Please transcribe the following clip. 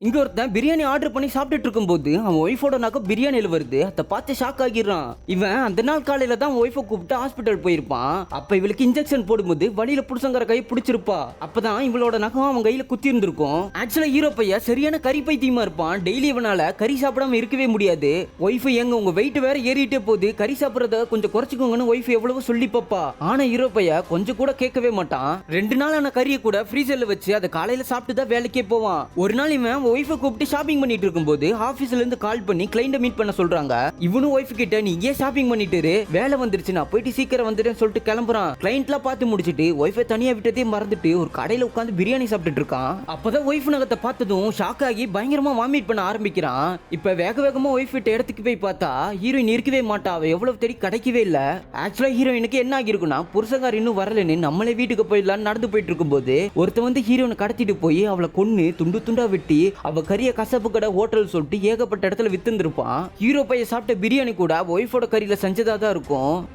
இங்க ஒருத்தன் பிரியாணி ஆர்டர் பண்ணி சாப்பிட்டுட்டு இருக்கும்போது அவன் ஒய்ஃபோட நாக்கு பிரியாணியில் வருது. அதை பார்த்து ஷாக் ஆகிடுறான். இவன் அந்த நாள் காலையில தான் ஒய்ஃபை கூப்பிட்டு ஹாஸ்பிட்டல் போயிருப்பான். அப்ப இவளுக்கு இன்ஜெக்ஷன் போடும்போது வழியில புருஷங்கிற கை பிடிச்சிருப்பா. அப்பதான் இவளோட நகம் அவன் கையில குத்தி இருந்திருக்கும். ஆக்சுவலா ஹீரோ பையன் சரியான கறி பைத்தியமா இருப்பான். டெய்லி இவனால கறி சாப்பிடாம இருக்கவே முடியாது. ஒய்ஃபை எங்க உங்க வெயிட் வேற ஏறிட்டே போகுது, கறி சாப்பிடறத கொஞ்சம் குறைச்சிக்கோங்கன்னு ஒய்ஃப் எவ்வளவு சொல்லி பாப்பா. ஆனா ஹீரோ பையன் கொஞ்சம் கூட கேட்கவே மாட்டான். 2 நாள் ஆன கறியை கூட ஃப்ரீசர்ல வச்சு அதை காலையில சாப்பிட்டு தான் வேலைக்கே போவான். ஒரு நாள் இவன் ஒய்ஃபை கூப்பிட்டு ஷாப்பிங் பண்ணிட்டு இருக்கும்போது ஆபீஸ்ல இருந்து கால் பண்ணி கிளைண்ட மீட் பண்ண சொல்றாங்க. இவனும் ஒய்ஃப் கிட்ட நீ ஏன் ஷாப்பிங் பண்ணிட்டு வேலை வந்துருச்சு நான் போயிட்டு சீக்கிரம் வந்துட்டேன்னு சொல்லிட்டு கிளம்புறான். கிளைண்ட்லாம் பார்த்து முடிச்சிட்டு ஒய்ஃபை தனியா விட்டதே மறந்துட்டு ஒரு கடையில உட்காந்து பிரியாணி சாப்பிட்டுட்டு இருக்கான். அப்பதான் ஒய்ஃப் நகத்தை பார்த்ததும் ஷாக் ஆகி பயங்கரமா வாமிட் பண்ண ஆரம்பிக்கிறான். இப்ப வேக வேகமா ஒய்ஃப் கிட்ட இடத்துக்கு போய் பார்த்தா ஹீரோயின் இருக்கவே மாட்டா. அவ எவ்வளவு தேடி கிடைக்கவே இல்ல. ஆக்சுவலா ஹீரோயினுக்கு என்ன ஆகிருக்குன்னா புருஷங்கார் இன்னும் வரலன்னு நம்மளே வீட்டுக்கு போயிடலாம் நடந்து போயிட்டு இருக்கும்போது ஒருத்த வந்து ஹீரோனை கடத்திட்டு போய் அவளை கொன்னு துண்டு துண்டா வெட்டி அவ கறிய கசப்பு கடை ஹோட்டல் சொல்லிட்டு ஏகப்பட்ட இடத்துல வித்துருப்பான். ஹீரோ பையன் சாப்பிட்ட பிரியாணி கூட ஒய்ஃபோட கறியில செஞ்சதா தான் இருக்கும்.